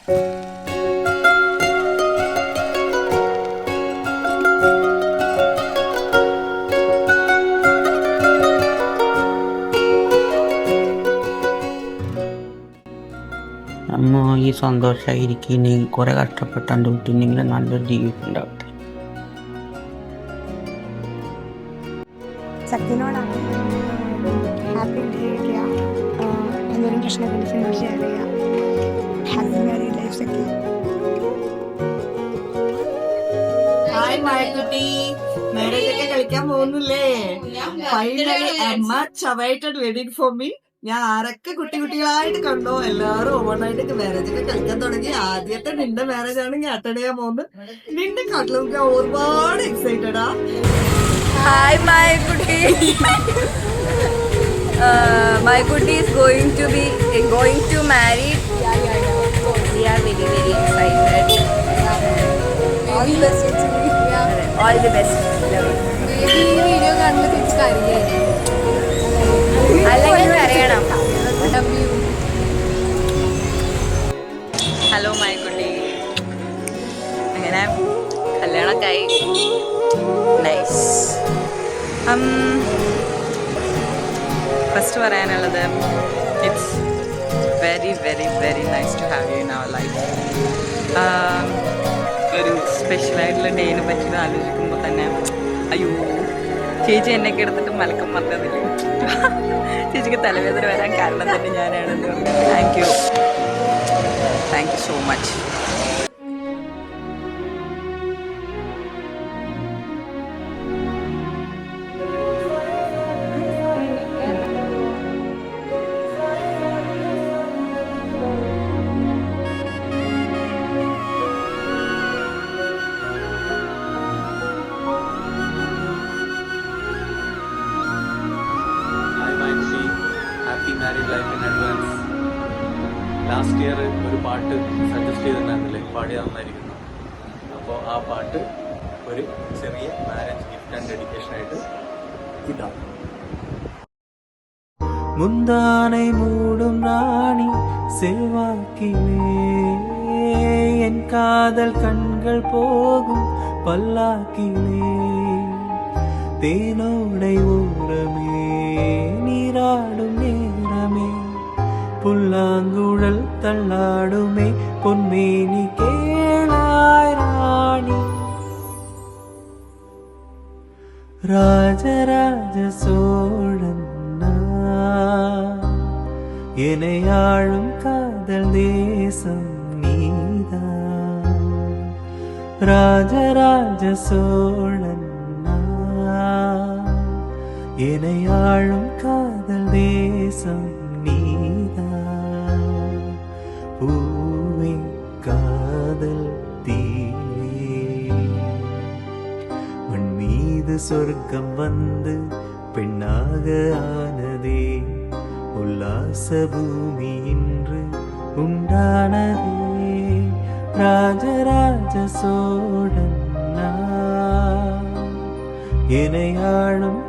അമ്മ ഈ സന്തോഷമായിരിക്കും, കുറെ കഷ്ടപ്പെട്ടാണ്ട് വിട്ടില്ലെങ്കിൽ നല്ലൊരു ജീവിതം ഉണ്ടാവട്ടെ. സത്യനോടാണ് ഹാപ്പി ഇരിക്കുക, എന്തെങ്കിലും പ്രശ്നമൊക്കെ ഉണ്ടെങ്കിൽ ഷെയർ ചെയ്യുക. ഹാപ്പി മാരീഡ് ലൈഫ് സത്യ. ഹായ് മായക്കുട്ടി, മാരേജ് ഒക്കെ കളിക്കാൻ പോകുന്നില്ലേ? Finally much awaited wedding for me. ഞാൻ ആരൊക്കെ കുട്ടികളായിട്ട് കണ്ടോ എല്ലാരും ഓവർനൈറ്റ് മാരേജ് ഒക്കെ കളിക്കാൻ തുടങ്ങി. ആദ്യത്തെ നിന്റെ മാരേജ് ആണ് ഞാൻ അറ്റൻഡ് ചെയ്യാൻ പോകുന്നത്. നിന്റെ കാട്ടിലും ഞാൻ ഒരുപാട് എക്സൈറ്റഡാ. Hi മായക്കുട്ടി. മായക്കുട്ടി is going to marry. We are very excited. All the best. All the best. ഈ വീഡിയോ കാണുമ്പോൾ തിരിച്ച് കരയായിരിക്കും. അല്ലെങ്കിൽ അറിയണം. ഹലോ മായക്കുട്ടി, അങ്ങനെ കല്യാണമൊക്കെ ആയി. നൈസ്. ഫസ്റ്റ് പറയാനുള്ളത്, it's very very very nice to have you in our life. ഒരു സ്പെഷ്യലായിട്ടുള്ള ഡേനെ പറ്റി ആലോചിക്കുമ്പോൾ തന്നെ അയ്യോ, ചേച്ചി എന്നൊക്കെ എടുത്തിട്ട് മലക്കം പറഞ്ഞതില്ലേ, ചേച്ചിക്ക് തലവേദന വരാൻ കാരണം തന്നെ ഞാനാണെന്ന് പറഞ്ഞു. Thank you so much. Happy married life in advance. Last year ഒരു പാട്ട് സജസ്റ്റ് ചെയ്തിട്ടുണ്ടായിരുന്നില്ലേ, പാടി നന്നായിരിക്കുന്നു. അപ്പോൾ ആ പാട്ട് ഒരു ചെറിയ മാരേജ് ഗിഫ്റ്റ് ആൻഡ് ഡെഡിക്കേഷൻ ആയിട്ട് ഇതാ. മുന്താனை மூடும் ராணி செல்வாக்கிலே என் காதல் கண்கள் போகும் பல்லாக்கிலே தேனோடை ஓரமே நீராடும் நேரமே புல்லாங்குழல் தள்ளாடுமே பொன்மேனி கேளாய் ராணி. ராஜராஜ சோழன் எனையாழும் காதல் தேசம் நீதான். ராஜராஜ சோழன் எனையாழும் காதல் தேசம் நீதான். பூவே காதல் தீவே மண் மீது சொர்க்கம் வந்து பெண்ணாக ஆனதே. உல்லாச பூமி இன்று உண்டானதே. ராஜராஜ சோழன் எனையாழும்